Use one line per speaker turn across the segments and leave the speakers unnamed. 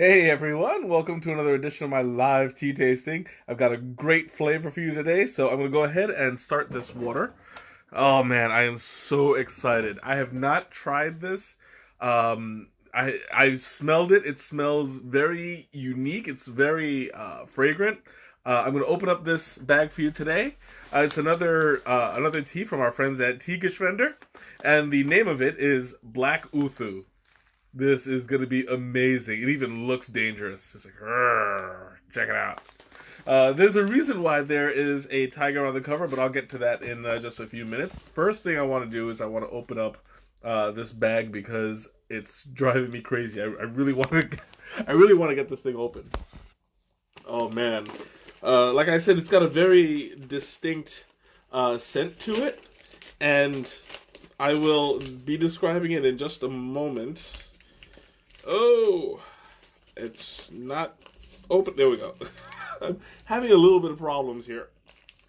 Hey everyone, welcome to another edition of my live tea tasting. I've got a great flavor for you today, so I'm going to go ahead and start this water. Oh man, I am so excited. I have not tried this. I smelled it. It smells very unique. It's very fragrant. I'm going to open up this bag for you today. It's another tea from our friends at Tea Vendor, and the name of it is Black Oothu. This is going to be amazing. It even looks dangerous. It's like, check it out. There's a reason why there is a tiger on the cover, but I'll get to that in just a few minutes. First thing I want to do is I want to open up this bag because it's driving me crazy. I really want to, I really want to get this thing open. Oh man, like I said, it's got a very distinct scent to it, and I will be describing it in just a moment. Oh, it's not open. There we go. I'm having a little bit of problems here.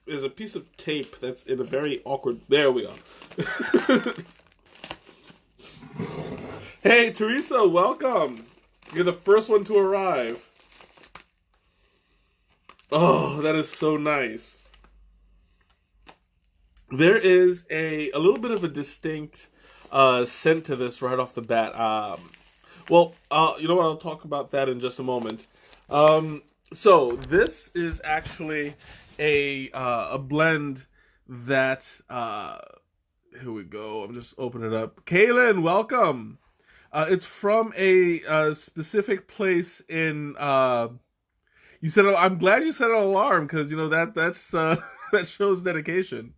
There's a piece of tape that's in a very awkward... There we go. Hey, Teresa, welcome. You're the first one to arrive. Oh, that is so nice. There is a little bit of a distinct scent to this right off the bat. You know what? I'll talk about that in just a moment. So this is actually a blend that here we go. I'm just opening it up. Kaylin, welcome. It's from a specific place in. You said I'm glad you set an alarm because you know that's that shows dedication.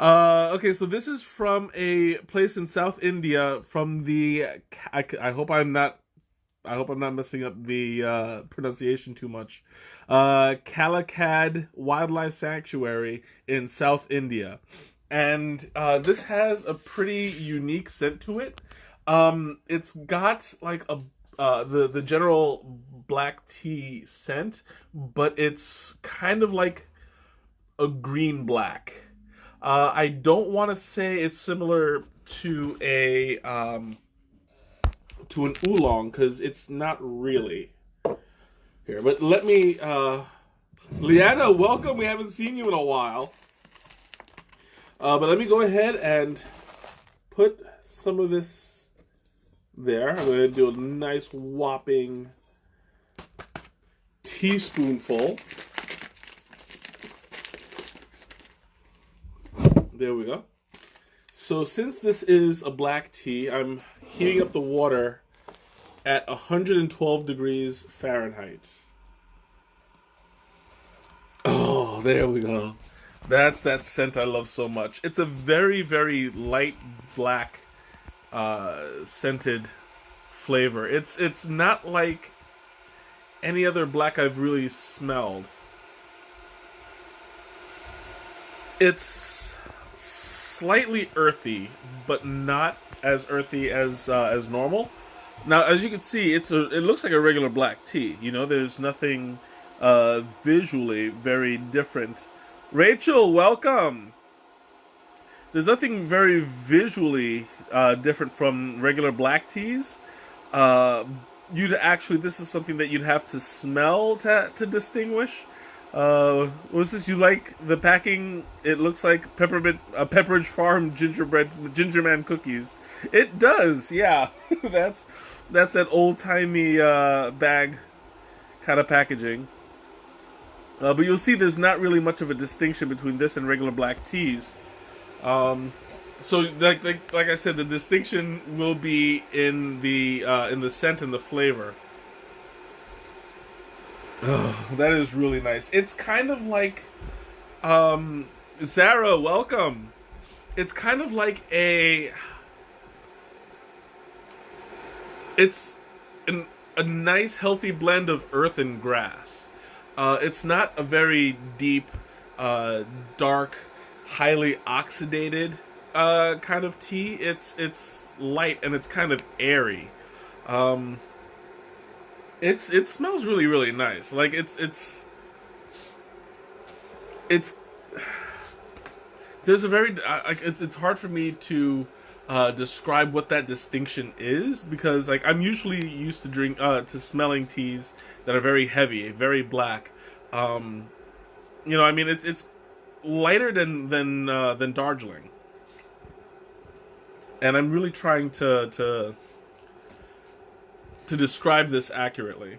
Okay, so this is from a place in South India from the I hope I'm not messing up the pronunciation too much. Kalakad Wildlife Sanctuary in South India. And this has a pretty unique scent to it. It's got like the general black tea scent, but it's kind of like a green black. I don't want to say it's similar to an oolong because it's not really. Here, but let me. Liana, welcome. We haven't seen you in a while. But let me go ahead and put some of this there. I'm going to do a nice whopping teaspoonful. There we go. So since this is a black tea, I'm heating up the water at 112 degrees Fahrenheit. Oh, there we go. That's that scent I love so much. It's a very, very light black scented flavor. It's not like any other black I've really smelled. It's slightly earthy, but not as earthy as normal. Now, as you can see, it looks like a regular black tea. You know, there's nothing visually very different. Rachel, welcome. There's nothing very visually different from regular black teas. This is something that you'd have to smell to distinguish. What's this? You like the packing? It looks like Pepperidge Farm gingerman cookies. It does, yeah. that's that old timey bag kind of packaging. But you'll see there's not really much of a distinction between this and regular black teas. So like I said, the distinction will be in the scent and the flavor. Oh, that is really nice. It's kind of like, Sarah, welcome. It's kind of like it's a nice healthy blend of earth and grass. It's not a very deep, dark, highly oxidated kind of tea. It's light and it's kind of airy. It smells really, really nice. Like it's there's a very it's hard for me to describe what that distinction is, because like I'm usually used to to smelling teas that are very heavy, very black. Um, I mean it's lighter than Darjeeling, and I'm really trying to describe this accurately.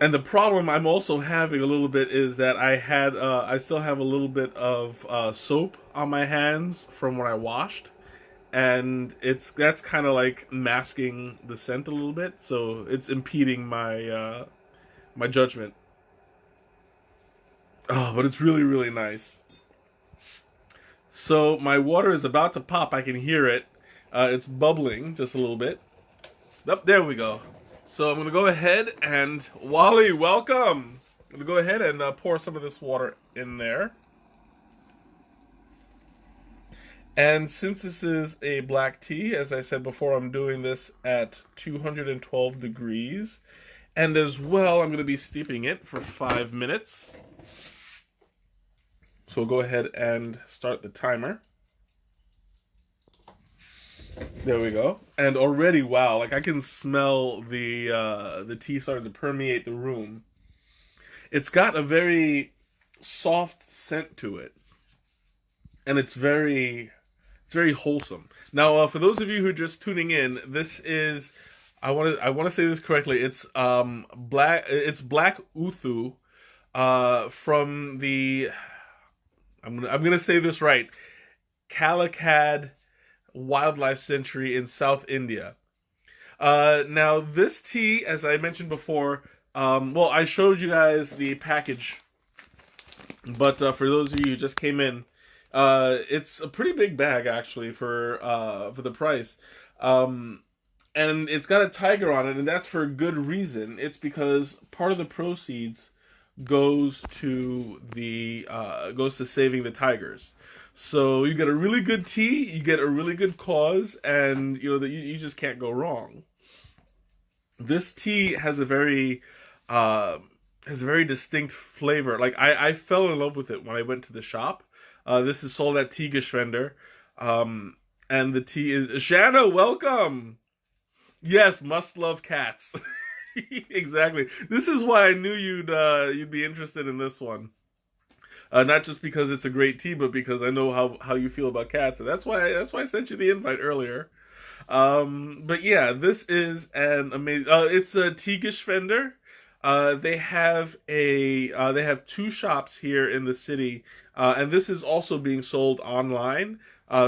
And the problem I'm also having a little bit is that I still have a little bit of soap on my hands from when I washed, and that's kind of like masking the scent a little bit, so it's impeding my judgment. Oh, but it's really really nice. So my water is about to pop. I can hear it. It's bubbling just a little bit. Up there we go. So I'm gonna go ahead and Wally, welcome. I'm gonna go ahead and pour some of this water in there. And since this is a black tea, as I said before, I'm doing this at 212 degrees. And as well, I'm going to be steeping it for 5 minutes. So we'll go ahead and start the timer. There we go. And already, wow, like I can smell the tea starting to permeate the room. It's got a very soft scent to it. And it's very wholesome. Now, for those of you who are just tuning in, this is I want to say this correctly. It's black Oothu from the I'm gonna say this right, Calicut Wildlife Sanctuary in South India. Now this tea, as I mentioned before, well, I showed you guys the package, but for those of you who just came in. It's a pretty big bag actually for the price, and it's got a tiger on it, and that's for good reason. It's because part of the proceeds goes to saving the tigers. So you get a really good tea, you get a really good cause, and that you just can't go wrong. This tea has a very distinct flavor. Like I fell in love with it when I went to the shop. This is sold at Teegeshvender. And the tea is... Shanna, welcome! Yes, must love cats. Exactly. This is why I knew you'd be interested in this one. Not just because it's a great tea, but because I know how you feel about cats. And that's why I sent you the invite earlier. But yeah, this is an amazing... it's a Teegeshvender. They have 2 shops here in the city, and this is also being sold online.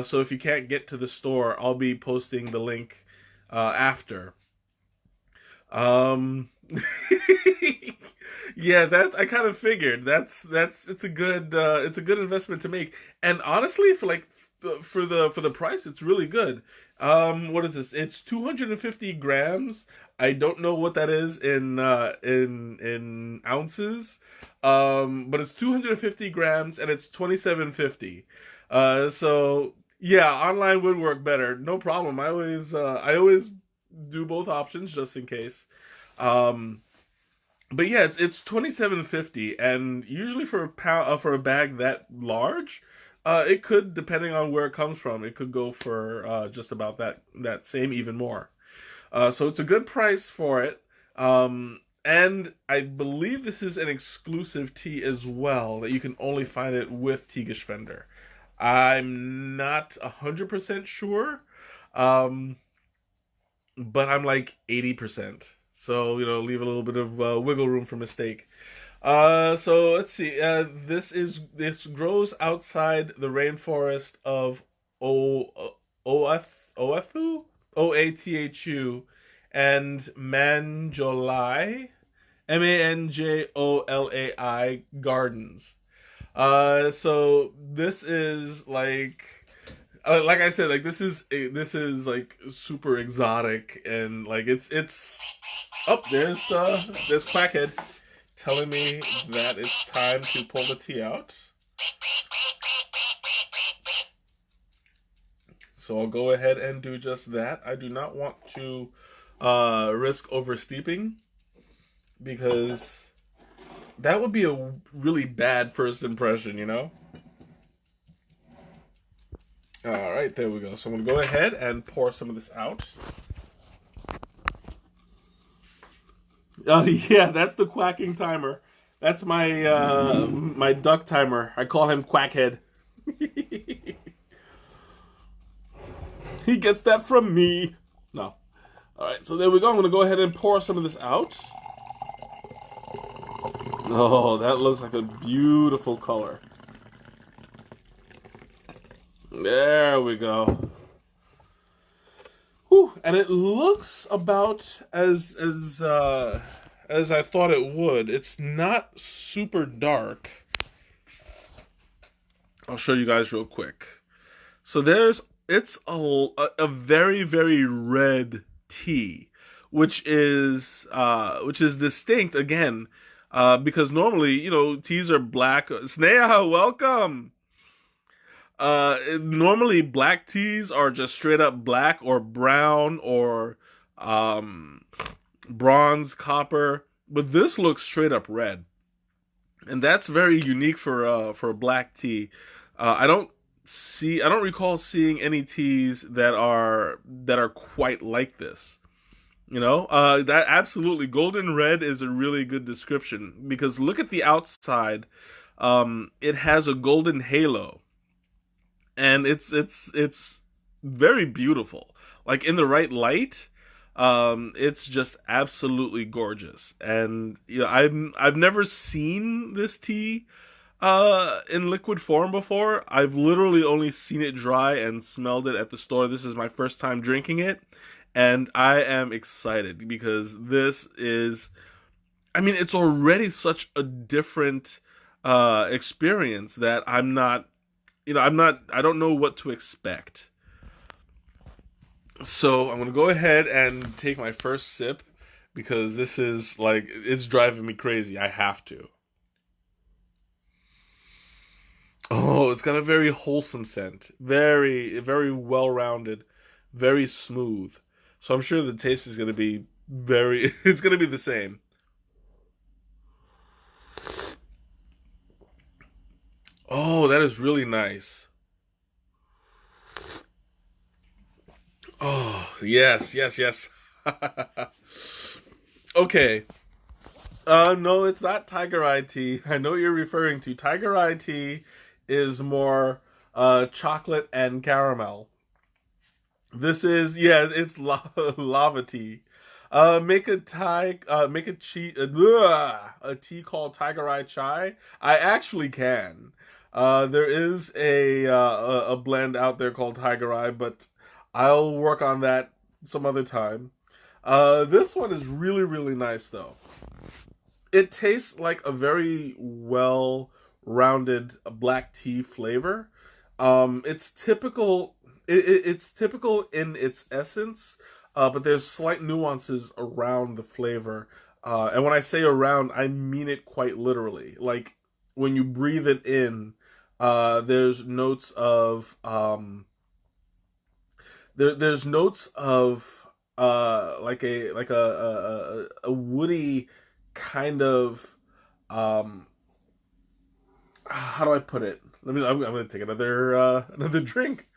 So if you can't get to the store, I'll be posting the link after. Yeah, I kind of figured it's a good investment to make, and honestly, for the price, it's really good. What is this? It's 250 grams. I don't know what that is in ounces, but it's 250 grams and it's 27.50. So yeah, online would work better. No problem. I always do both options just in case. But yeah, it's 27.50, and usually for a bag that large, it could, depending on where it comes from, it could go for just about that same, even more. So it's a good price for it. And I believe this is an exclusive tea as well, that you can only find it with Teegeshvender. I'm not 100% sure, but I'm like 80%. So, leave a little bit of wiggle room for mistake. So let's see. This grows outside the rainforest of Oothu, Oathu, and Manjolai, Manjolai gardens. So this is like I said, like this is like super exotic, and like it's. Oh, there's Quackhead telling me that it's time to pull the tea out. So I'll go ahead and do just that. I do not want to risk oversteeping, because that would be a really bad first impression, All right, there we go. So I'm going to go ahead and pour some of this out. Oh yeah, that's the quacking timer. That's my my duck timer. I call him Quackhead. He gets that from me. No. All right, so there we go. I'm going to go ahead and pour some of this out. Oh, that looks like a beautiful color. There we go. Whew, and it looks about as I thought it would. It's not super dark. I'll show you guys real quick. So it's a very very red tea, which is distinct again, because normally teas are black. Sneha, welcome. Normally black teas are just straight up black or brown or um, bronze, copper, but this looks straight up red, and that's very unique for a black tea. I don't recall seeing any teas that are quite like this. That absolutely golden red is a really good description because look at the outside. It has a golden halo, and it's very beautiful. Like in the right light, it's just absolutely gorgeous. And I've never seen this tea in liquid form before. I've literally only seen it dry and smelled it at the store. This is my first time drinking it, and I am excited because this is, I mean, it's already such a different experience that I don't know what to expect. So I'm gonna go ahead and take my first sip because this is like it's driving me crazy. I have to. Oh, it's got a very wholesome scent. Very, very well rounded, very smooth. So I'm sure the taste is gonna be very it's gonna be the same. Oh, that is really nice. Oh, yes, yes, yes. Okay. No, it's not Tiger Eye tea. I know what you're referring to. Tiger Eye tea is more chocolate and caramel. This is yeah, it's lava tea. Make a a tea called Tiger Eye Chai. I actually can. There is a blend out there called Tiger Eye, but I'll work on that some other time. This one is really really nice though. It tastes like a very well rounded black tea flavor. It's typical. It's typical in its essence, but there's slight nuances around the flavor. And when I say around, I mean it quite literally. Like when you breathe it in, there's notes of there's notes of a woody kind of um how do I put it? I'm gonna take another another drink.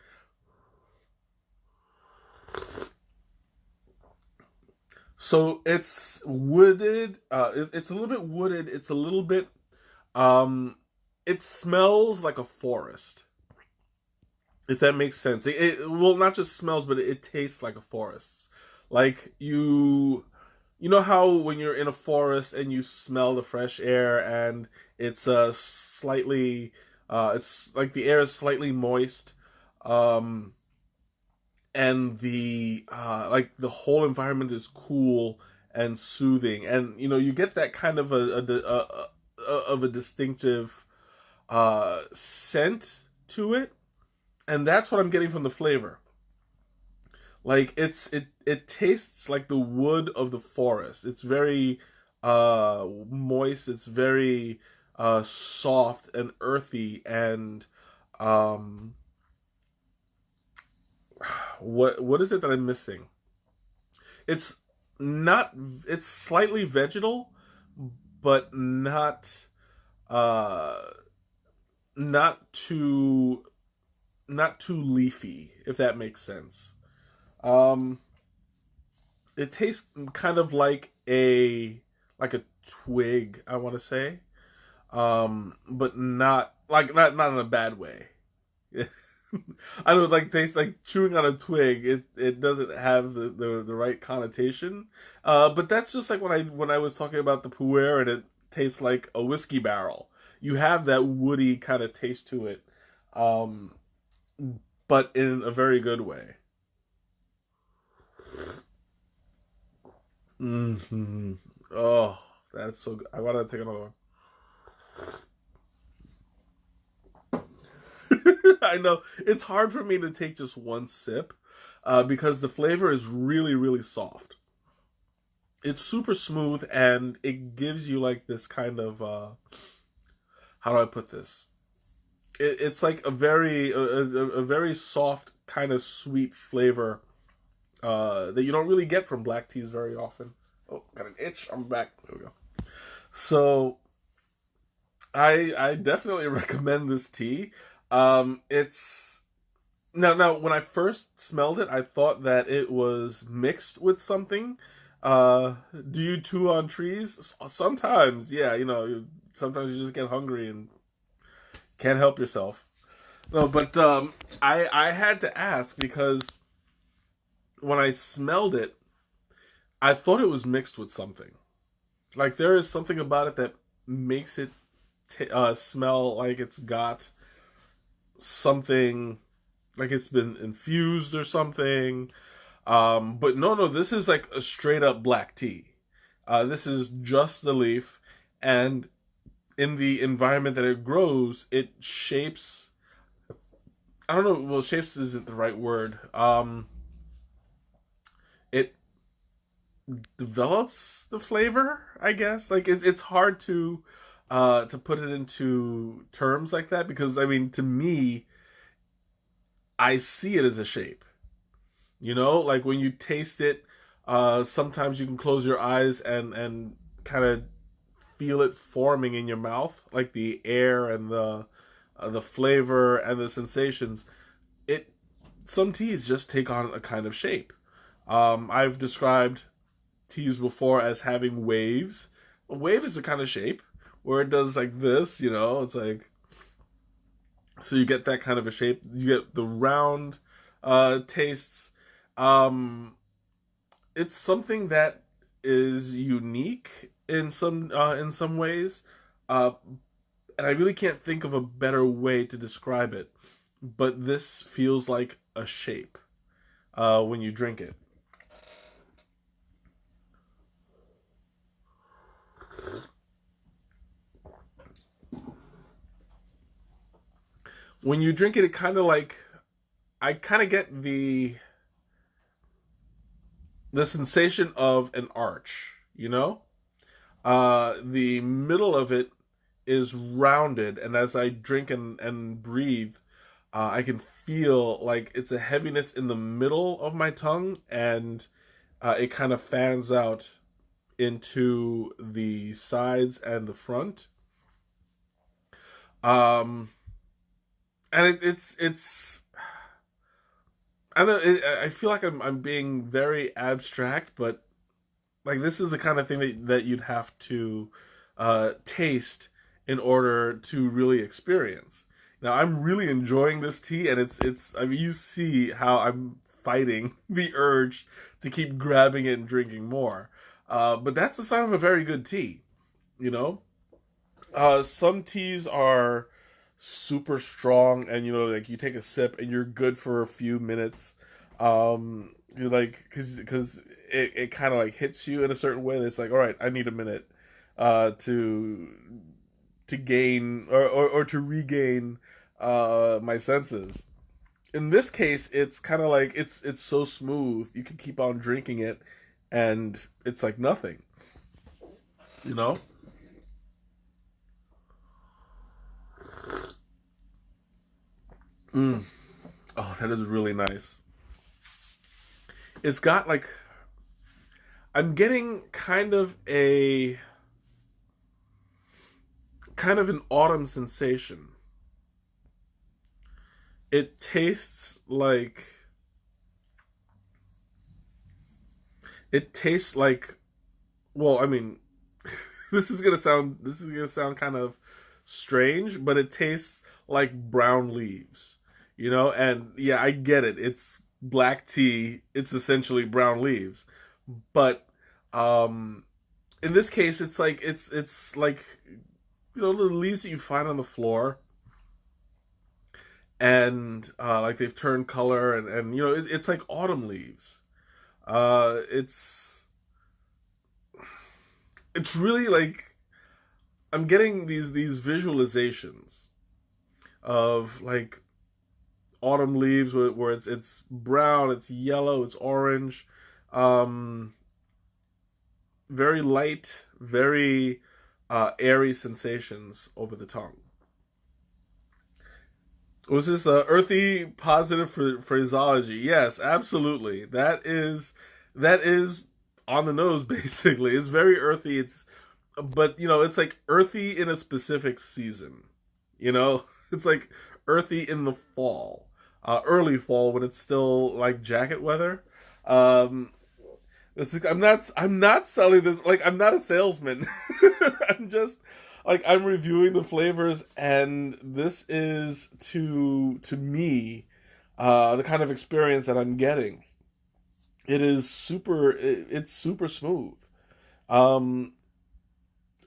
So it's wooded. It's a little bit wooded. It's a little bit. Um, it smells like a forest, if that makes sense. Well, not just smells, but it tastes like a forest. Like you know how when you're in a forest and you smell the fresh air and it's slightly, it's like the air is slightly moist. Um, and the like the whole environment is cool and soothing, and you get that kind of of a distinctive scent to it, and that's what I'm getting from the flavor. Like it tastes like the wood of the forest. It's very moist. It's very soft and earthy, and um what is it that I'm missing? It's not. It's slightly vegetal, but uh not too. not too leafy, if that makes sense. Um, it tastes kind of like a twig, I want to say, but not in a bad way. I don't like taste like chewing on a twig. It doesn't have the right connotation. But that's just like when I was talking about the puer and it tastes like a whiskey barrel. You have that woody kind of taste to it, um, but in a very good way. Hmm. Oh, that's so good. I want to take another one. I know it's hard for me to take just one sip because the flavor is really, really soft. It's super smooth and it gives you like this kind of how do I put this? It's like a very soft kind of sweet flavor that you don't really get from black teas very often. Oh, got an itch. I'm back. There we go. So I definitely recommend this tea. It's now when I first smelled it, I thought that it was mixed with something. Do you chew on trees? Sometimes, yeah, sometimes you just get hungry and can't help yourself. No, but I had to ask because when I smelled it, I thought it was mixed with something. Like there is something about it that makes it smell like it's got something, like it's been infused or something. But no, this is like a straight up black tea. This is just the leaf, and in the environment that it grows, it shapes. I don't know. Well, shapes isn't the right word. It develops the flavor, I guess. Like it's hard to put it into terms like that because I mean, to me, I see it as a shape. Like when you taste it, sometimes you can close your eyes and kind of feel it forming in your mouth, like the air and the flavor and the sensations. It Some teas just take on a kind of shape. I've described teas before as having waves. A wave is a kind of shape where it does like this. It's like, so you get that kind of a shape. You get the round tastes. Um, it's something that is unique in some ways, uh, and I really can't think of a better way to describe it. But this feels like a shape when you drink it. When you drink it, it kind of like I kind of get the sensation of an arch. The middle of it is rounded, and as I drink and breathe, I can feel like it's a heaviness in the middle of my tongue, and it kind of fans out into the sides and the front. Um, and it's I don't know, I feel like I'm being very abstract, but like this is the kind of thing that you'd have to taste in order to really experience. Now I'm really enjoying this tea, and it's I mean you see how I'm fighting the urge to keep grabbing it and drinking more. But that's the sign of a very good tea, you know. Some teas are super strong, and like you take a sip and you're good for a few minutes. You're like, because it kind of like hits you in a certain way that's like, all right, I need a minute to gain or to regain my senses. In this case, it's kind of like it's so smooth you can keep on drinking it, and it's like nothing, you know. Mm. Oh, that is really nice. It's got like I'm getting kind of an autumn sensation. It tastes like it tastes like well, I mean, this is gonna sound kind of strange, but it tastes like brown leaves, you know. And yeah, I get it. It's black tea. It's essentially brown leaves, but um, in this case, it's like you know the leaves that you find on the floor, and like they've turned color, and you know it's like autumn leaves. It's really like I'm getting these visualizations of like autumn leaves where it's brown, it's yellow, it's orange, um, very light, very airy sensations over the tongue. Was this earthy positive phraseology? Yes, absolutely. That is on the nose. Basically, it's very earthy. It's but you know it's like earthy in a specific season. You know, it's like earthy in the fall, early fall when it's still like jacket weather. Um, I'm not selling this like I'm not a salesman. I'm just like I'm reviewing the flavors, and this is to me the kind of experience that I'm getting. It's super smooth. Um,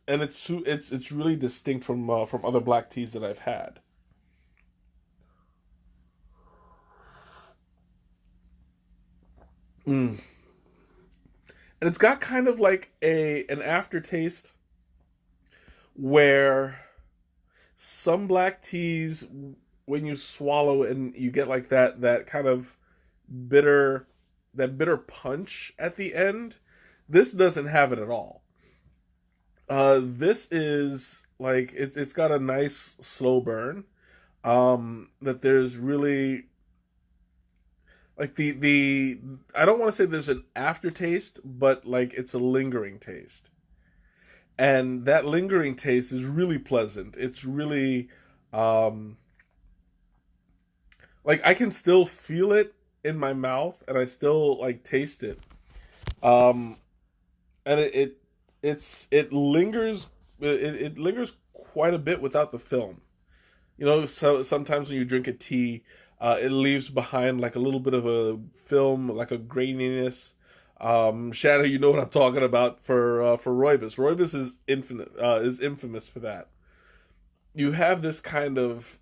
and it's really distinct from other black teas that I've had. Mm. And it's got kind of like a an aftertaste where some black teas when you swallow and you get like that kind of bitter bitter punch at the end. This doesn't have it at all. This is like it's got a nice slow burn. That there's really like the I don't want to say there's an aftertaste, but like it's a lingering taste, and that lingering taste is really pleasant. It's really um like I can still feel it in my mouth, and I still like taste it. Um, and it lingers it lingers quite a bit without the film. You know, so sometimes when you drink a tea, it leaves behind like a little bit of a film, like a graininess. Shanna, you know what I'm talking about for rooibos. Rooibos is infamous for that. You have this kind of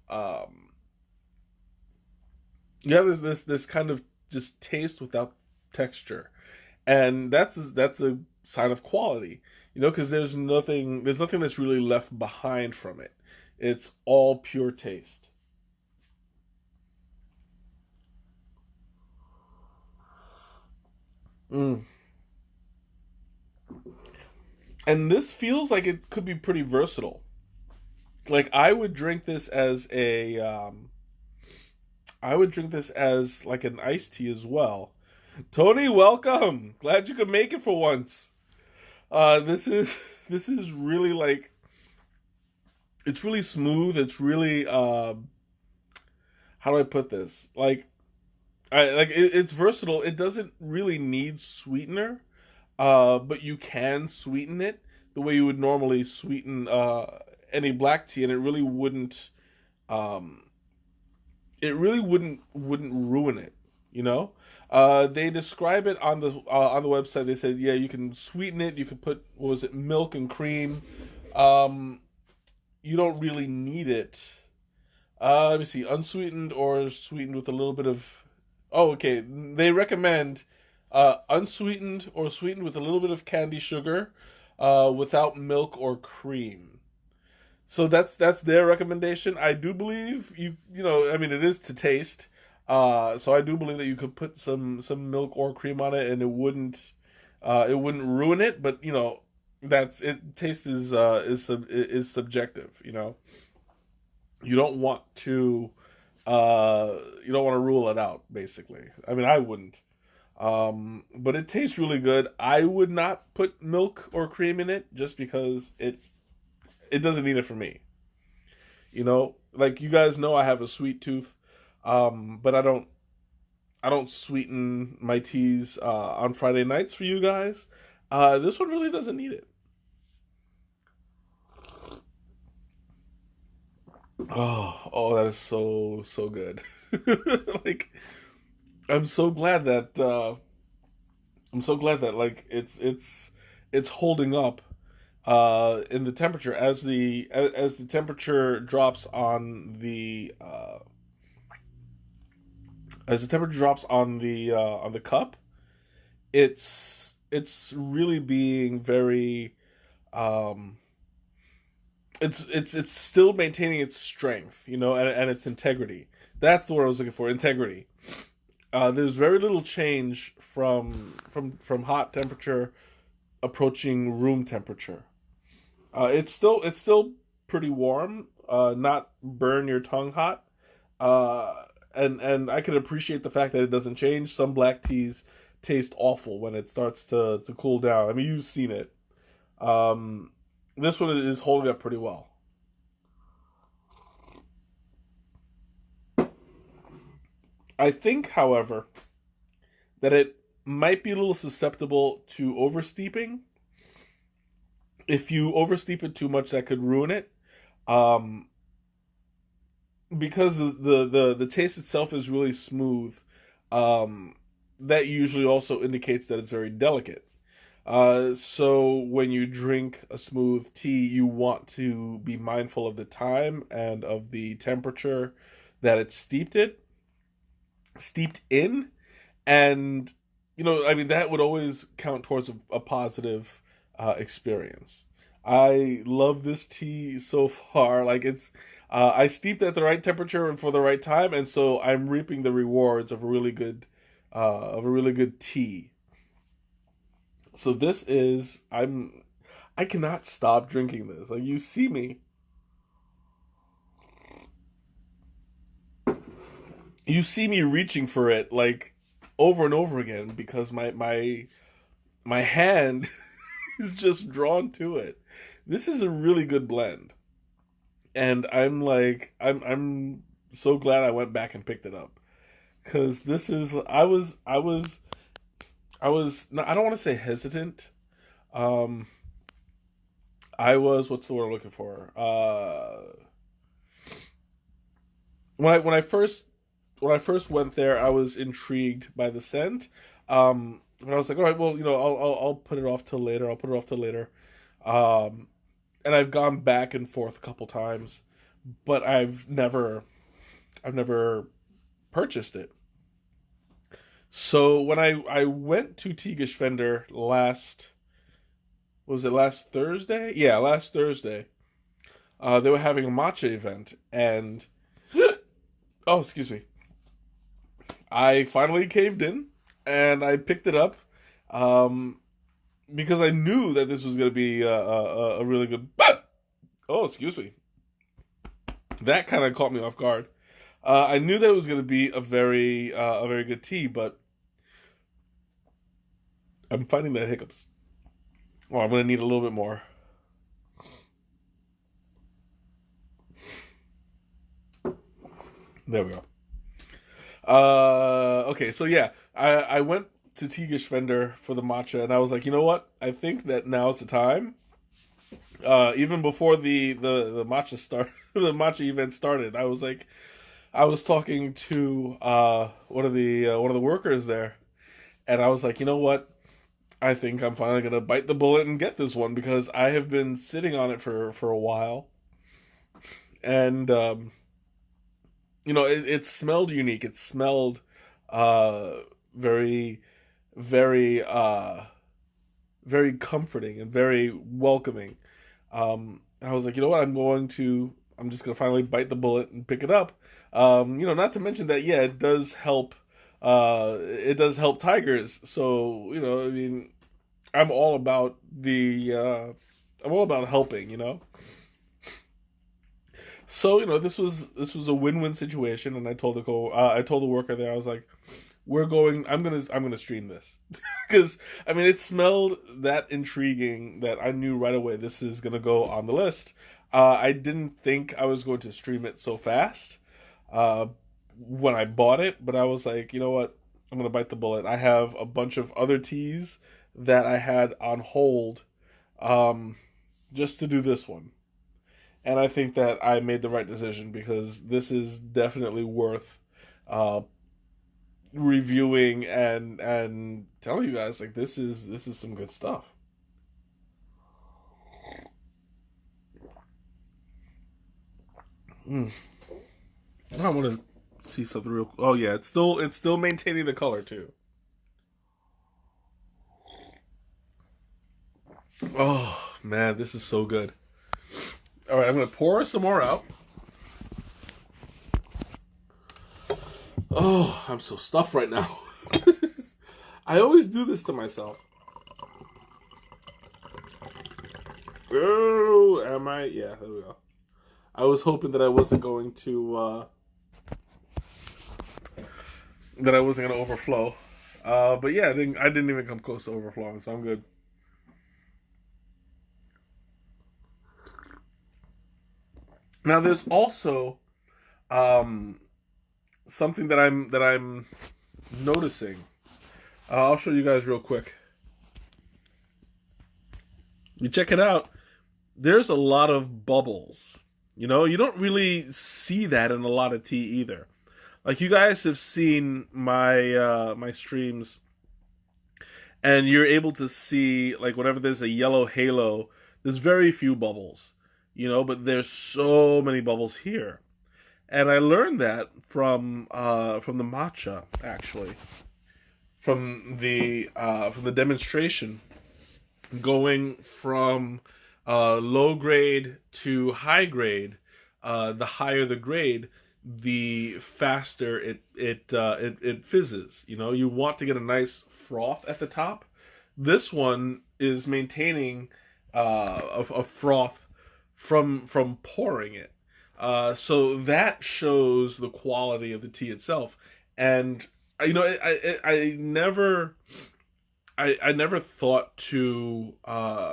you have this kind of just taste without texture, and that's a sign of quality. You know, because there's nothing that's really left behind from it. It's all pure taste. Mm. And this feels like it could be pretty versatile. Like I would drink this as like an iced tea as well. Tony, welcome. Glad you could make it for once. This is this is really like it's really smooth. It's really how do I put this? It's versatile. It doesn't really need sweetener, but you can sweeten it the way you would normally sweeten any black tea, and um, it really wouldn't ruin it. You know, they describe it on the website. They said, yeah, you can sweeten it. You can put what was it, milk and cream. Um, you don't really need it. Let me see, unsweetened or sweetened with a little bit of. Oh, okay. They recommend unsweetened or sweetened with a little bit of candy sugar, without milk or cream. So that's their recommendation. I do believe you know I mean it is to taste. So I do believe that you could put some milk or cream on it and it wouldn't ruin it. But you know that's it. Taste is subjective. You know you don't want to you don't want to rule it out. Basically, I mean I wouldn't. But it tastes really good. I would not put milk or cream in it just because it doesn't need it for me. You know, like you guys know, I have a sweet tooth. But I don't sweeten my teas on Friday nights for you guys. This one really doesn't need it. That is so good. Like I'm so glad that like it's holding up in the temperature as the temperature drops on the as the temperature drops on the cup. It's really being very um it's still maintaining its strength, you know, and its integrity. That's the word I was looking for, integrity. There's very little change from hot temperature approaching room temperature. It's still pretty warm, not burn your tongue hot. And I can appreciate the fact that it doesn't change. Some black teas taste awful when it starts to cool down. I mean, you've seen it. Um, this one is holding up pretty well. I think, however, that it might be a little susceptible to oversteeping. If you oversteep it too much, that could ruin it. Um, because the taste itself is really smooth. Um, that usually also indicates that it's very delicate. So when you drink a smooth tea, you want to be mindful of the time and of the temperature that it's steeped in, and you know, I mean, that would always count towards a positive experience. I love this tea so far. Like I steeped at the right temperature and for the right time, and so I'm reaping the rewards of a really good tea. So this is I cannot stop drinking this. Like you see me, you see me reaching for it like over and over again because my hand is just drawn to it. This is a really good blend, and I'm so glad I went back and picked it up because this is I was I don't want to say hesitant. Um, I was, what's the word I'm looking for? When I first went there, I was intrigued by the scent. And I was like, all right, well, you know, I'll put it off till later. I'll put it off till later. Um, and I've gone back and forth a couple times, but I've never purchased it. So when I went to Teagish Fender last, what was it, last Thursday? Yeah, last Thursday. They were having a matcha event, and oh, excuse me, I finally caved in and I picked it up, um, because I knew that this was going to be a really good. Oh, excuse me, that kind of caught me off guard. I knew that it was going to be a very good tea, but I'm finding that hiccups. Well, I'm going to need a little bit more. There we go. Okay, so yeah, I went to Teagish Fender for the matcha, and I was like, you know what? I think that now's the time. Even before the matcha the matcha event started, I was like, I was talking to one of the workers there, and I was like, you know what? I think I'm finally gonna bite the bullet and get this one because I have been sitting on it for a while, and you know, it smelled unique. It smelled uh, very, very, very comforting and very welcoming. And I was like, you know what? I'm just gonna finally bite the bullet and pick it up. You know, not to mention that, yeah, it does help. It does help tigers. So, you know, I mean, I'm all about I'm all about helping. You know. So you know, this was a win-win situation, and I told the worker there, I was like, we're going. I'm gonna stream this because I mean, it smelled that intriguing that I knew right away this is gonna go on the list. I didn't think I was going to stream it so fast, uh, when I bought it, but I was like, you know what? I'm gonna bite the bullet. I have a bunch of other teas that I had on hold, um, just to do this one, and I think that I made the right decision because this is definitely worth uh, reviewing and telling you guys like this is some good stuff. Mm. I want to see something real. Oh yeah, it's still maintaining the color too. Oh man, this is so good. All right, I'm gonna pour some more out. Oh, I'm so stuffed right now. I always do this to myself. Oh, am I? Yeah, there we go. I was hoping that I wasn't going to that I wasn't going to overflow. But yeah, I didn't even come close to overflowing, so I'm good. Now there's also um, something that I'm noticing. I'll show you guys real quick. You check it out. There's a lot of bubbles. You know, you don't really see that in a lot of tea either. Like you guys have seen my streams, and you're able to see like whenever there's a yellow halo, there's very few bubbles. You know, but there's so many bubbles here. And I learned that from the matcha actually, from the demonstration, going from low grade to high grade. The higher the grade, the faster it fizzes. You know, you want to get a nice froth at the top. This one is maintaining a froth from pouring it. So that shows the quality of the tea itself. And you know, I never thought to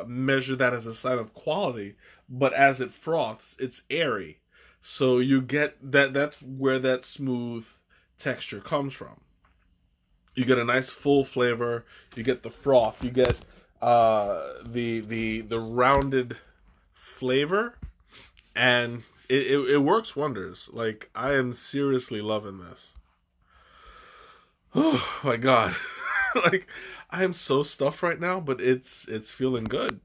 measure that as a sign of quality, but as it froths, it's airy. So you get that. That's where that smooth texture comes from. You get a nice full flavor. You get the froth. You get the rounded flavor, and it works wonders. Like I am seriously loving this. Oh my god. Like I am so stuffed right now, but it's feeling good.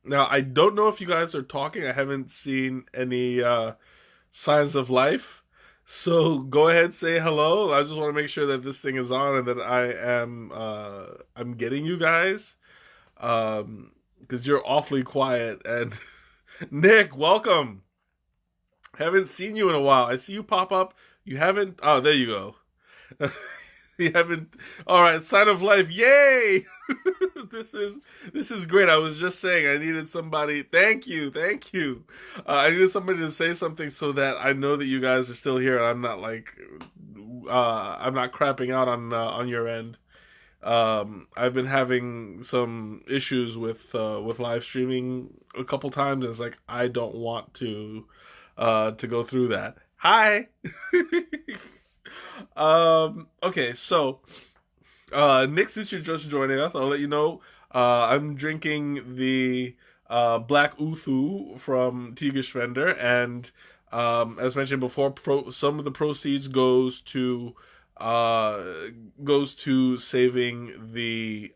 Now I don't know if you guys are talking. I haven't seen any signs of life. So go ahead, say hello. I just want to make sure that this thing is on and that I'm getting you guys. Because you're awfully quiet. And Nick, welcome. Haven't seen you in a while. I see you pop up. You haven't. Oh, there you go. You haven't. All right, sign of life. Yay! this is great. I was just saying I needed somebody. Thank you, thank you. I needed somebody to say something so that I know that you guys are still here and I'm not like I'm not crapping out on your end. I've been having some issues with live streaming a couple times, and it's like I don't want to go through that. Hi. Okay, so Nick, since you're just joining us, I'll let you know I'm drinking the Black Oothu from Tigerschwender, and as mentioned before, some of the proceeds uh, goes to saving the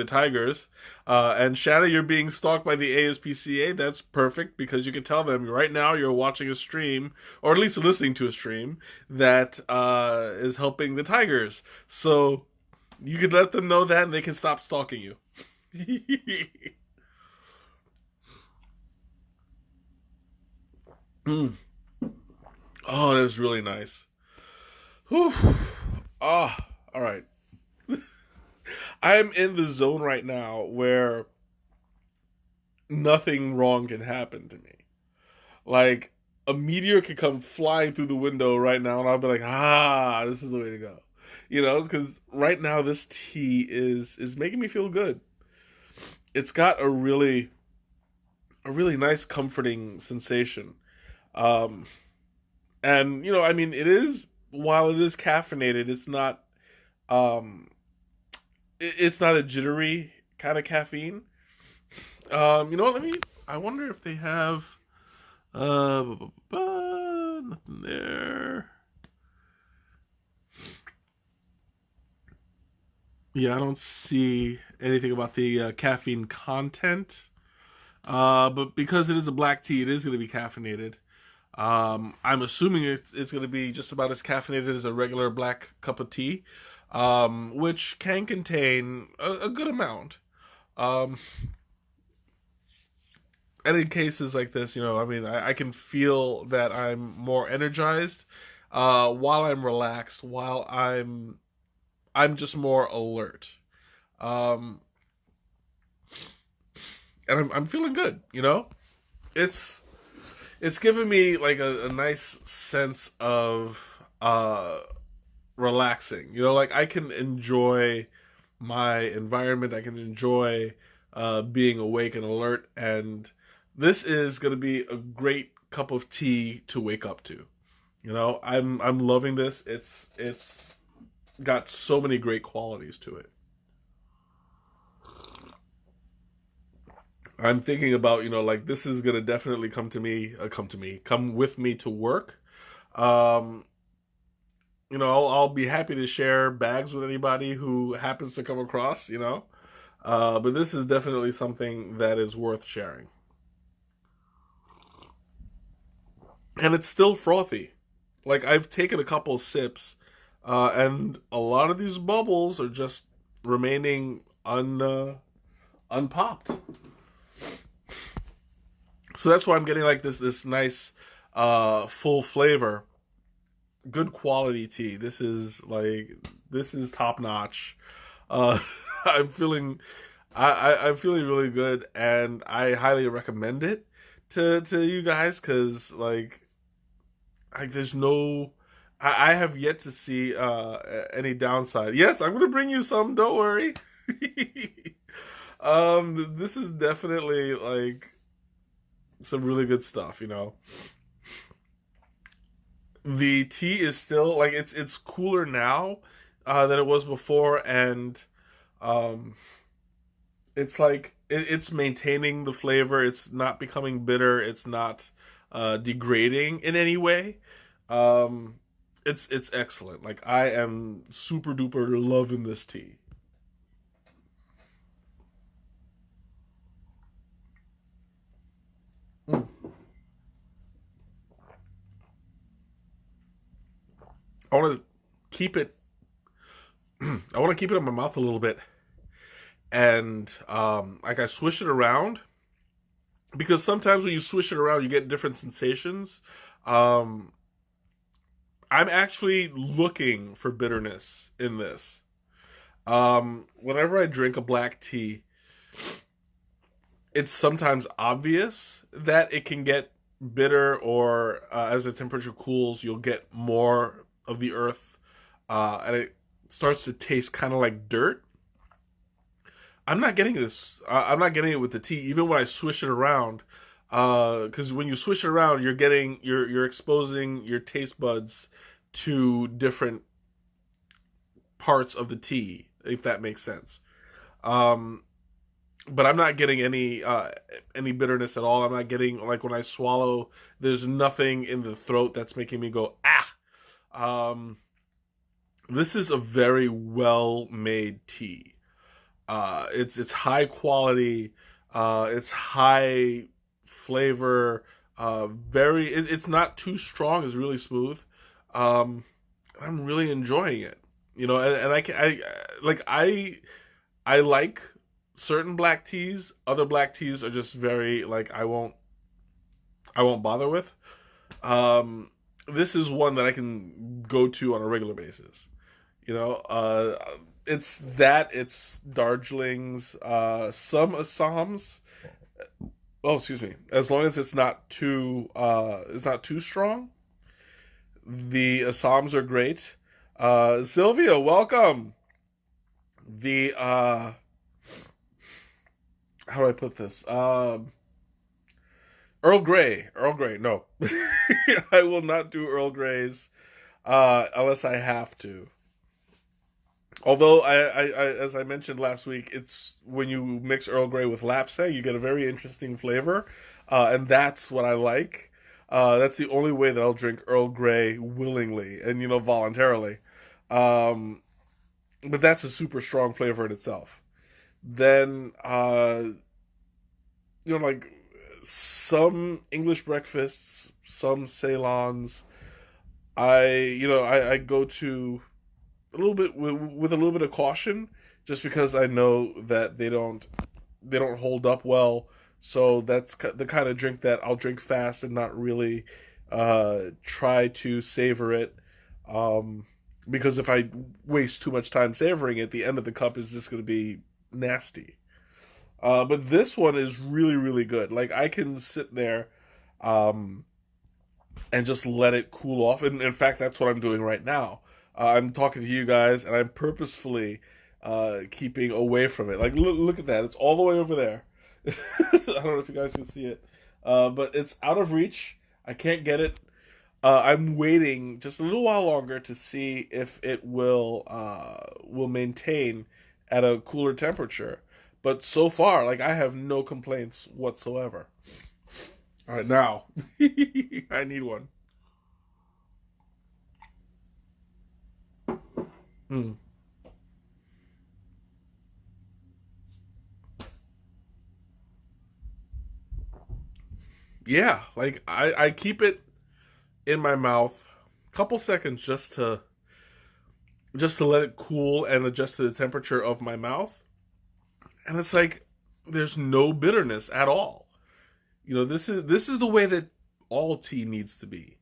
tigers. And Shanna, you're being stalked by the ASPCA. That's perfect because you can tell them right now you're watching a stream, or at least listening to a stream that is helping the tigers. So you could let them know that, and they can stop stalking you. Mm. Oh, that was really nice. Whew. Ah, all right. I'm in the zone right now where nothing wrong can happen to me. Like a meteor could come flying through the window right now, and I'll be like, ah, this is the way to go. You know, because right now this tea is making me feel good. It's got a really nice comforting sensation. Um, And I mean, it is while it is caffeinated, um, it's not a jittery kind of caffeine. What? Let me. I wonder if they have nothing there. Yeah, I don't see anything about the caffeine content. But because it is a black tea, it is going to be caffeinated. I'm assuming it's going to be just about as caffeinated as a regular black cup of tea, which can contain a good amount. Um, and in cases like this, I mean, I can feel that I'm more energized while I'm relaxed, while I'm just more alert. Um, and I'm feeling good. It's it's given me like a nice sense of relaxing. Like I can enjoy my environment. I can enjoy being awake and alert, and this is going to be a great cup of tea to wake up to. I'm loving this. It's got so many great qualities to it. I'm thinking about, like this is gonna definitely come with me to work. Um, I'll be happy to share bags with anybody who happens to come across. But this is definitely something that is worth sharing, and it's still frothy. Like I've taken a couple sips, and a lot of these bubbles are just remaining unpopped. So that's why I'm getting like this nice full flavor, good quality tea. This is top notch. Uh I'm feeling I'm feeling really good, and I highly recommend it to you guys cuz like there's no I have yet to see any downside. Yes, I'm going to bring you some, don't worry. This is definitely like some really good stuff. The tea is still like it's cooler now than it was before, and um, it's like it's maintaining the flavor. It's not becoming bitter. It's not degrading in any way. Um, it's excellent. Like I am super duper loving this tea. Mm. I want to keep it. I want to keep it in my mouth a little bit, and like I swish it around because sometimes when you swish it around, you get different sensations. Um, I'm actually looking for bitterness in this. Whenever I drink a black tea, it's sometimes obvious that it can get bitter, or as the temperature cools, you'll get more of the earth, and it starts to taste kind of like dirt. I'm not getting this. I'm not getting it with the tea, even when I swish it around. Because when you swish it around, you're exposing your taste buds to different parts of the tea, if that makes sense. Um, but I'm not getting any bitterness at all. I'm not getting like when I swallow. There's nothing in the throat that's making me go ah. Um, this is a very well made tea. It's high quality. It's high flavor. It's not too strong. It's really smooth. Um, I'm really enjoying it. And I like certain black teas. Other black teas are just very like I won't bother with. Um, this is one that I can go to on a regular basis. It's Darjeeling's, some Assams. Oh, excuse me. As long as it's not too strong. The Assams are great. Sylvia, welcome. The How do I put this? Earl Grey. Earl Grey. No, I will not do Earl Greys unless I have to. Although as I mentioned last week, it's when you mix Earl Grey with Lapsang, you get a very interesting flavor, and that's what I like. That's the only way that I'll drink Earl Grey willingly and voluntarily. Um, but that's a super strong flavor in itself. Then like some English breakfasts, some Ceylons, I go to a little bit with a little bit of caution, just because I know that they don't hold up well. So that's the kind of drink that I'll drink fast and not really try to savor it. Um, because if I waste too much time savoring it, the end of the cup is just going to be nasty. But this one is really, really good. Like, I can sit there um, and just let it cool off. And in fact, that's what I'm doing right now. I'm talking to you guys, and I'm purposefully keeping away from it. Like, look at that. It's all the way over there. I don't know if you guys can see it. But it's out of reach. I can't get it. I'm waiting just a little while longer to see if it will maintain at a cooler temperature. But so far, like, I have no complaints whatsoever. All right, now I need one. Mm. Yeah, like I keep it in my mouth a couple seconds just to let it cool and adjust to the temperature of my mouth. And it's like there's no bitterness at all. This is the way that all tea needs to be.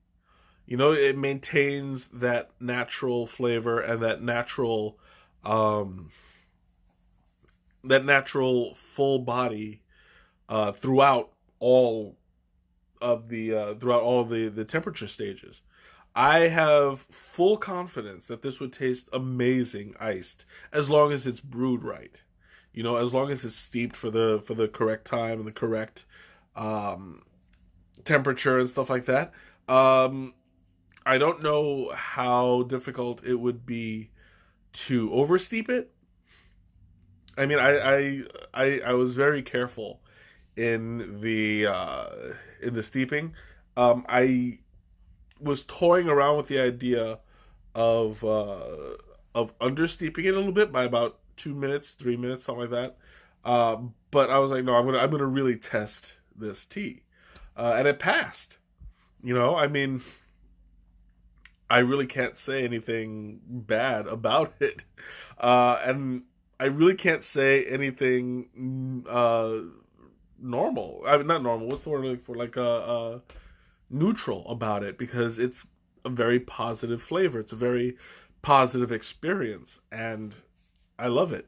It maintains that natural flavor and um that natural full body throughout all the temperature stages. I have full confidence that this would taste amazing iced, as long as it's brewed right. As long as it's steeped for the correct time and the correct um, temperature and stuff like that. Um, I don't know how difficult it would be to oversteep it. I mean, I was very careful in the steeping. I was toying around with the idea of understeeping it a little bit by about 2 minutes, 3 minutes, something like that. But I was like, no, I'm gonna really test this tea, and it passed. I mean, I really can't say anything bad about it, and I really can't say anything normal. I mean, not normal. What's the word I'm looking for? Like neutral about it, because it's a very positive flavor. It's a very positive experience, and I love it.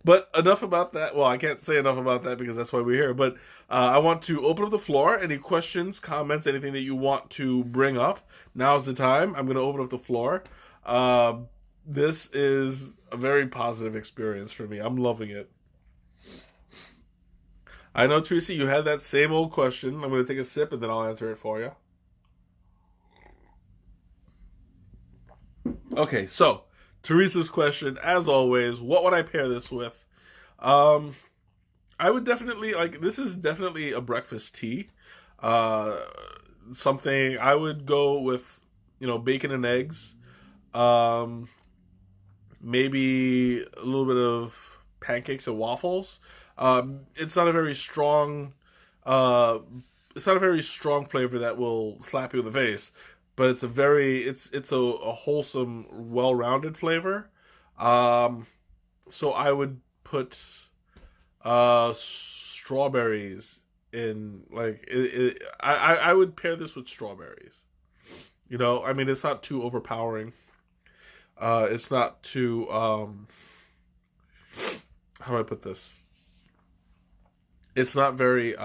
But enough about that. Well, I can't say enough about that because that's why we're here. But I want to open up the floor. Any questions, comments, anything that you want to bring up? Now's the time. I'm going to open up the floor. Uh, this is a very positive experience for me. I'm loving it. I know, Teresa, you had that same old question. I'm going to take a sip and then I'll answer it for you. Okay, so Teresa's question, as always, what would I pair this with? Um, I would definitely like. This is definitely a breakfast tea. Uh, Something I would go with, bacon and eggs. Um, Maybe a little bit of pancakes and waffles. It's not a very strong. Uh, it's not a very strong flavor that will slap you in the face, but it's a wholesome, well-rounded flavor. Um, so I would put strawberries in, like, I would pair this with strawberries. I mean, it's not too overpowering. It's not too how do I put this? It's not very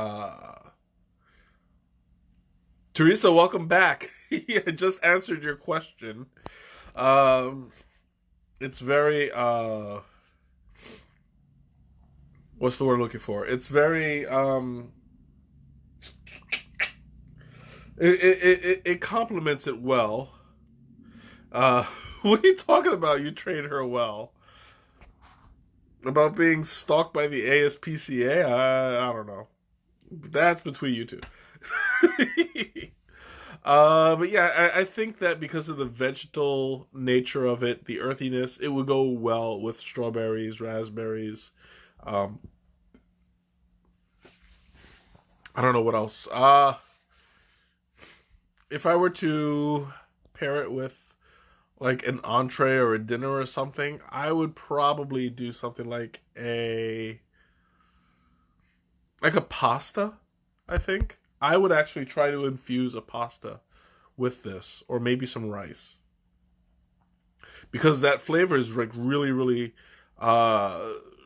Teresa, welcome back. I just answered your question. Um, it's very what's the word I'm looking for? It's very It complements it well. Uh, what are you talking about? You train her well. About being stalked by the ASPCA? I don't know. That's between you two. But yeah, I think that because of the vegetal nature of it, the earthiness, it would go well with strawberries, raspberries. Um, I don't know what else. If I were to pair it with like an entree or a dinner or something, I would probably do something like a pasta, I think. I would actually try to infuse a pasta with this, or maybe some rice, because that flavor is like uh,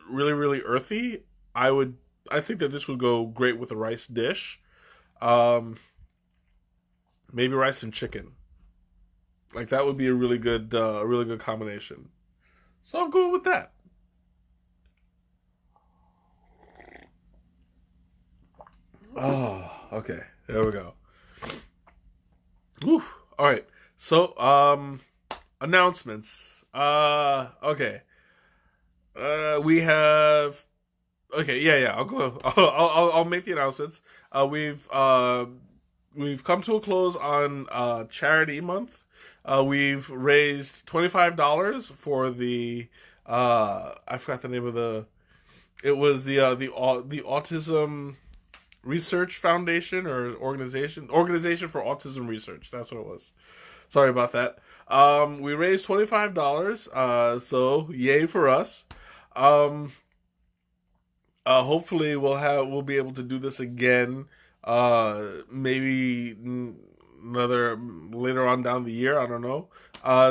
really earthy. I would, I think that this would go great with a rice dish. Um, Maybe rice and chicken. Like that would be a really good combination. So I'm going with that. Oh, okay. There we go. Oof. All right. So, announcements. Okay. We have. Okay, yeah. I'll go. I'll make the announcements. We've come to a close on charity month. We've raised $25 for the I forgot the name of the. It was the Autism Research Foundation or Organization for Autism Research. That's what it was. Sorry about that. We raised $25. So yay for us. Um, Hopefully we'll be able to do this again. Maybe another later on down the year. I don't know.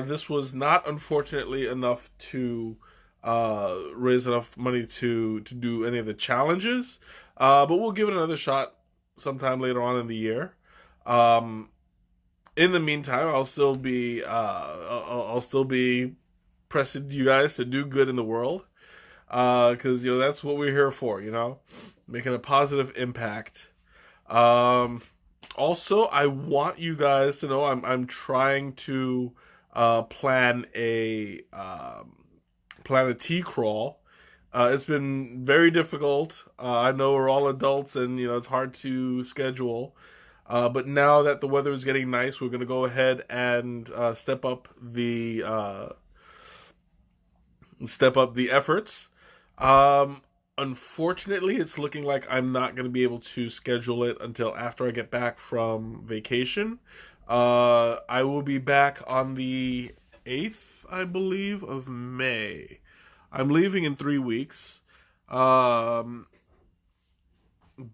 This was not unfortunately enough to raise enough money to do any of the challenges. But we'll give it another shot sometime later on in the year. Um, in the meantime, I'll still be pressing you guys to do good in the world, because that's what we're here for. Making a positive impact. Um, Also, I want you guys to know I'm trying to plan a tea crawl. It's been very difficult. I know we're all adults, and it's hard to schedule. But now that the weather is getting nice, we're gonna go ahead and step up the efforts. Um, Unfortunately, it's looking like I'm not gonna be able to schedule it until after I get back from vacation. I will be back on the 8th, I believe, of May. I'm leaving in 3 weeks. Um,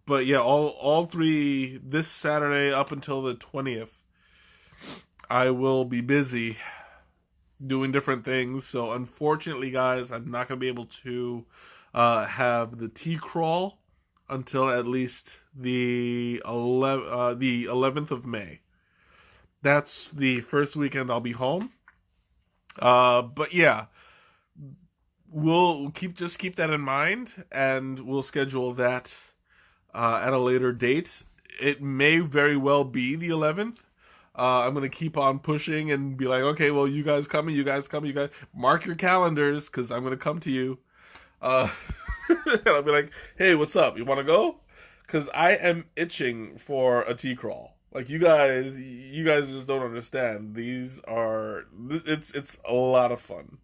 but yeah, all three this Saturday up until the 20th, I will be busy doing different things. So unfortunately, guys, I'm not gonna be able to have the tea crawl until at least the 11th of May. That's the first weekend I'll be home. But yeah, we'll keep that in mind, and we'll schedule that at a later date. It may very well be the 11th. I'm gonna keep on pushing and be like, okay, well, you guys coming, you guys mark your calendars because I'm gonna come to you. Uh, and I'll be like, hey, what's up? You want to go? Because I am itching for a tea crawl. Like you guys just don't understand. It's a lot of fun.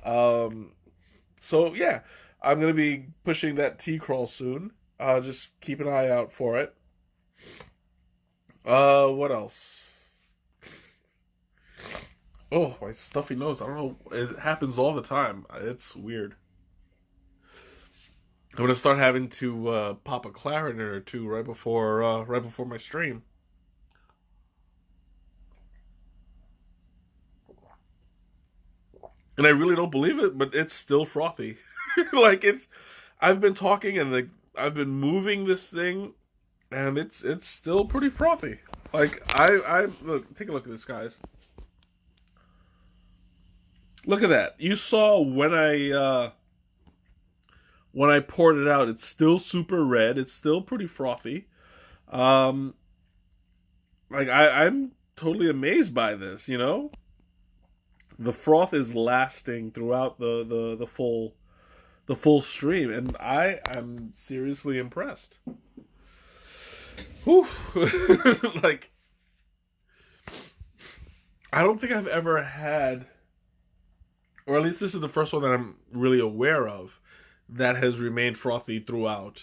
Um, so yeah, I'm gonna be pushing that tea crawl soon. Just keep an eye out for it. What else? Oh, my stuffy nose. I don't know. It happens all the time. It's weird. I'm gonna start having to pop a clarinet or two right before my stream. And I really don't believe it, but it's still frothy. Like it's I've been talking and like I've been moving this thing and it's still pretty frothy. Like I look, take a look at this, guys. Look at that. You saw when I poured it out, it's still super red. It's still pretty frothy. Um like I'm totally amazed by this. You know, the froth is lasting throughout the full stream, and I am seriously impressed. Whew. Like, I don't think I've ever had, or at least this is the first one that I'm really aware of, that has remained frothy throughout.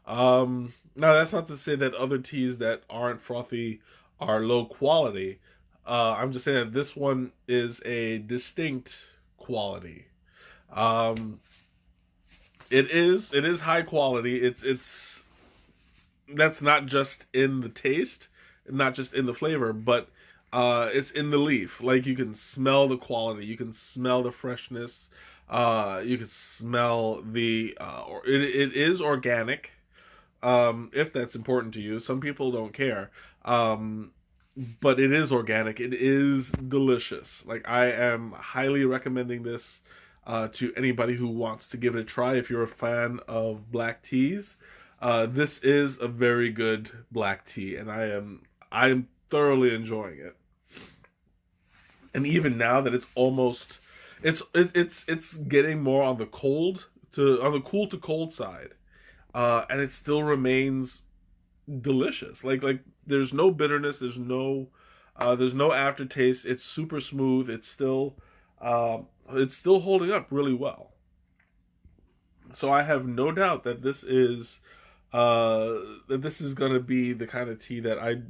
Now, that's not to say that other teas that aren't frothy are low quality. I'm just saying that this one is a distinct quality. Um, it is high quality. It's that's not just in the taste, not just in the flavor, but it's in the leaf. Like, you can smell the quality, you can smell the freshness, you can smell it is organic. If that's important to you, some people don't care. But it is organic. It is delicious. Like, I am highly recommending this to anybody who wants to give it a try. If you're a fan of black teas, this is a very good black tea, and I'm thoroughly enjoying it. And even now that it's almost, it's getting more on the cool to cold side, and it still remains delicious. Like there's no bitterness, there's no aftertaste. It's super smooth. It's still holding up really well. So I have no doubt that this is gonna be the kind of tea that I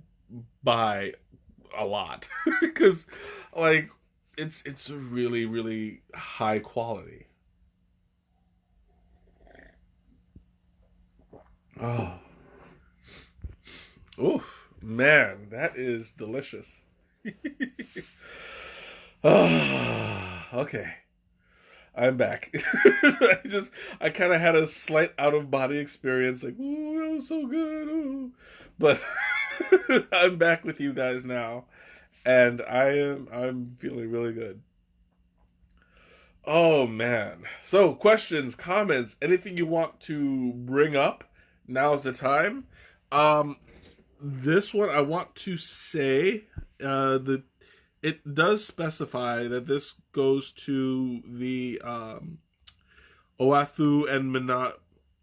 buy a lot because, like, it's a really, really high quality. Oh, oof, man, that is delicious. Okay, I'm back. I kind of had a slight out of body experience, like, ooh, that was so good, ooh. But I'm back with you guys now, and I'm feeling really good. Oh man. So, questions, comments, anything you want to bring up, now's the time. Um this one I want to say that it does specify that this goes to the Oathu and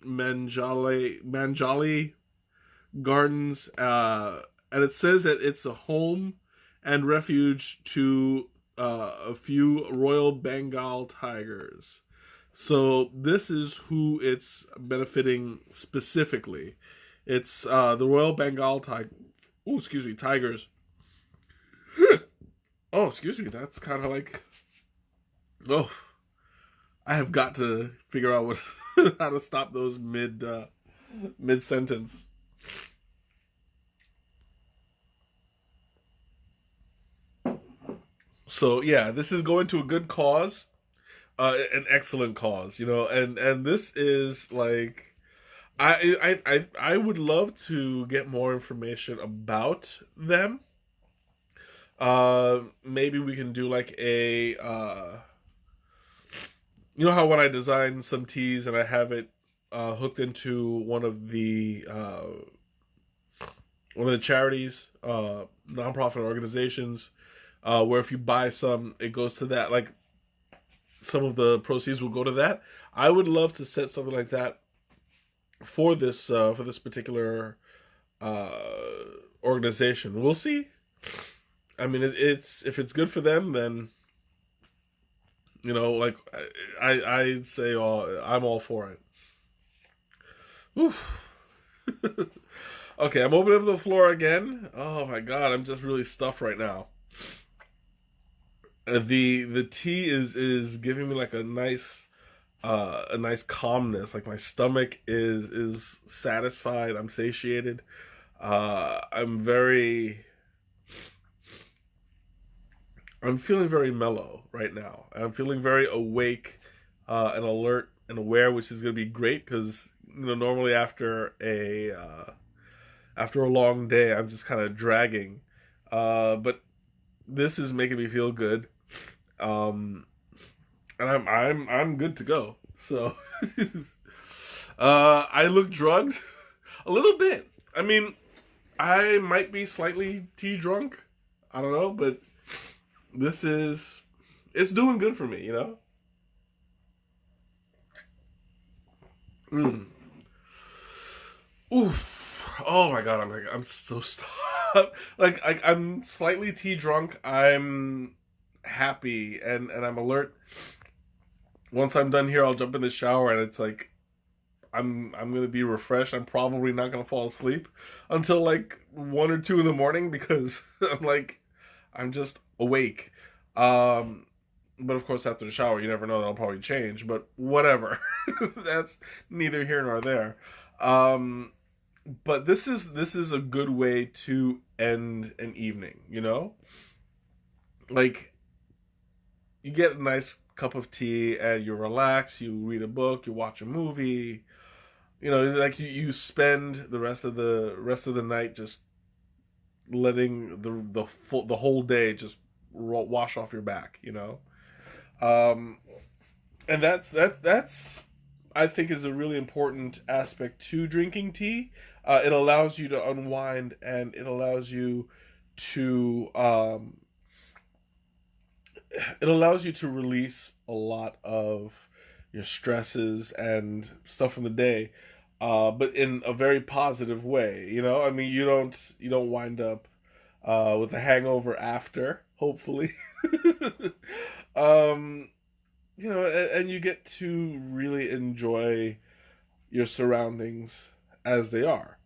Manjali Gardens, and it says that it's a home and refuge to a few Royal Bengal tigers. So this is who it's benefiting specifically. It's the Royal Bengal tiger. Oh, excuse me, tigers. Oh, excuse me. That's kind of like. Oh, I have got to figure out what how to stop those mid sentence. So yeah, this is going to a good cause, an excellent cause, you know, and this is like, I would love to get more information about them. Maybe we can do like you know how when I design some teas and I have it hooked into one of the charities, nonprofit organizations, where if you buy some, it goes to that. Like, some of the proceeds will go to that. I would love to set something like that for this particular uh, organization. We'll see. I mean, it's if it's good for them, then, you know, like, I'd say I'm all for it. Oof. Okay, I'm opening up the floor again. Oh my god, I'm just really stuffed right now. The tea is giving me like a nice calmness. Like, my stomach is satisfied. I'm satiated. I'm very I'm feeling very mellow right now. I'm feeling very awake and alert and aware, which is going to be great because, you know, normally after a long day, I'm just kind of dragging. But this is making me feel good, um, and I'm good to go. So, I look drugged a little bit. I mean, I might be slightly tea drunk. I don't know, but this is it's doing good for me, you know? Mm. Oof. Oh my god, I'm so stuck. I'm slightly tea drunk. I'm happy and I'm alert. Once I'm done here, I'll jump in the shower and it's like I'm gonna be refreshed. I'm probably not gonna fall asleep until like 1 or 2 in the morning because I'm just awake. Um, but of course, after the shower, you never know, that'll probably change. But whatever, that's neither here nor there. Um, but this is a good way to end an evening. You know, like you get a nice cup of tea and you relax. You read a book. You watch a movie. You know, like you spend the rest of the night just letting the whole day just wash off your back. You know, um, and that's I think is a really important aspect to drinking tea. It allows you to unwind and it allows you to release a lot of your stresses and stuff from the day, but in a very positive way. You know, I mean, you don't wind up with a hangover after, hopefully. um, and you get to really enjoy your surroundings as they are.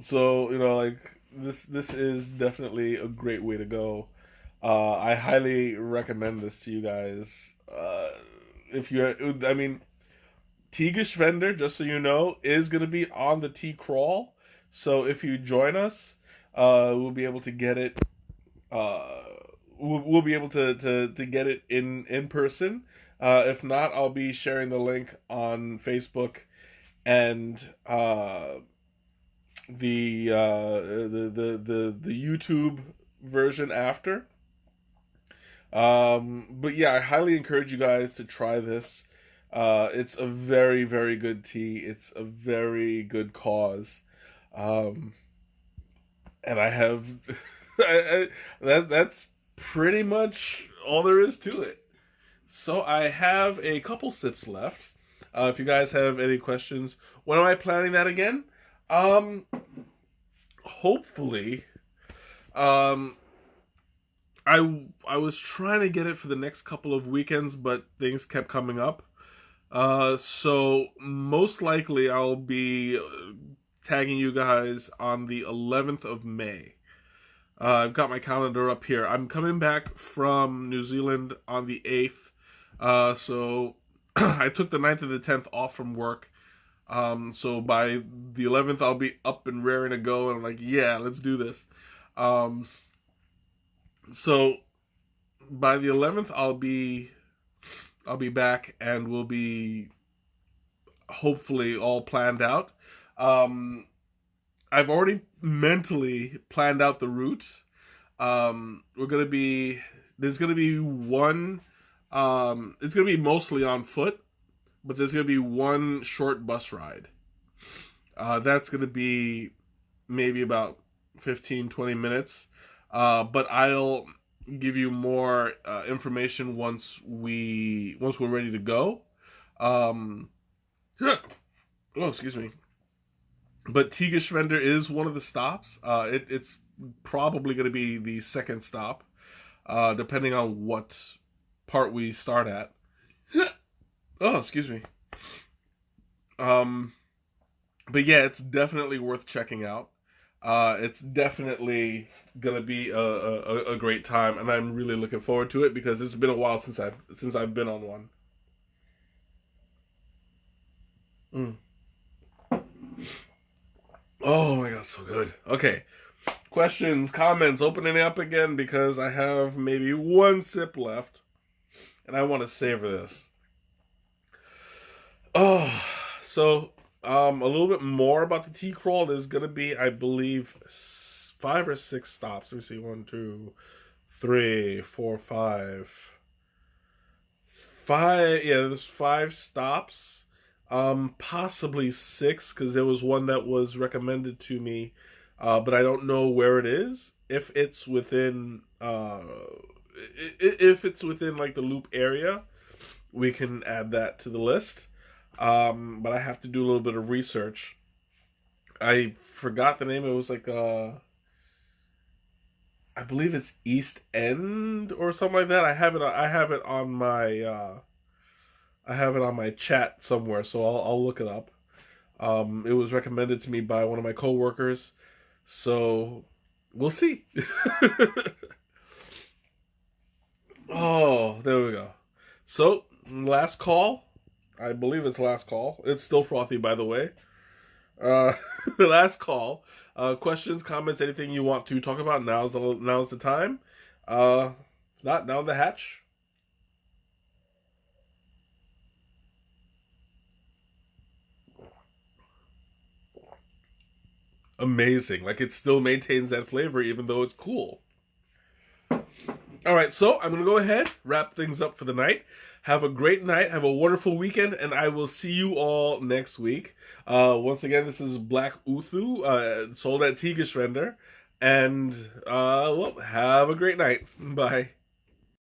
So, like this is definitely a great way to go. I highly recommend this to you guys. If you're, I mean, Tigish Vendor, just so you know, is going to be on the tea crawl. So if you join us, we'll be able to get it. Uh, we'll be able to get it in person. If not, I'll be sharing the link on Facebook and the YouTube version after. But yeah, I highly encourage you guys to try this. It's a very, very good tea. It's a very good cause. Um, and I have that's pretty much all there is to it. So I have a couple sips left. If you guys have any questions, when am I planning that again? Um, Hopefully, um, I was trying to get it for the next couple of weekends, but things kept coming up. So most likely I'll be tagging you guys on the 11th of May. I've got my calendar up here. I'm coming back from New Zealand on the 8th. So I took the 9th and the 10th off from work. So by the 11th, I'll be up and raring to go. And I'm like, yeah, let's do this. Um, so by the 11th, I'll be back and we'll be hopefully all planned out. Um, I've already mentally planned out the route. We're gonna be There's gonna be one. It's gonna be mostly on foot, but there's gonna be one short bus ride. That's gonna be maybe about 15-20 minutes. But I'll give you more information once we're ready to go. Um, oh, excuse me. But Tigerschwender is one of the stops. It's probably going to be the second stop, depending on what part we start at. Oh, excuse me. Um, but yeah, it's definitely worth checking out. It's definitely gonna be a great time, and I'm really looking forward to it because it's been a while since I've been on one. Mm. Oh my god, so good. Okay, questions, comments, opening it up again because I have maybe one sip left, and I want to savor this. Oh, so a little bit more about the tea crawl. There's gonna be, I believe, 5 or 6 stops. Let me see, 1, 2, 3, 4, 5. Yeah, there's 5 stops. Possibly 6, because there was one that was recommended to me, but I don't know where it is. If it's within, if it's within like the Loop area, we can add that to the list. But I have to do a little bit of research. I forgot the name. It was like I believe it's East End or something like that. I have it on my I have it on my chat somewhere, so I'll look it up. It was recommended to me by one of my coworkers, so we'll see. Oh, there we go. So, last call. I believe it's last call. It's still frothy, by the way. Uh, last call. Questions, comments, anything you want to talk about. Now's the time. Not down the hatch. Amazing. Like, it still maintains that flavor even though it's cool. All right, so I'm going to go ahead, wrap things up for the night. Have a great night. Have a wonderful weekend, and I will see you all next week. Once again, this is Black Oothu, sold at Tigerschwender. And, well, have a great night. Bye.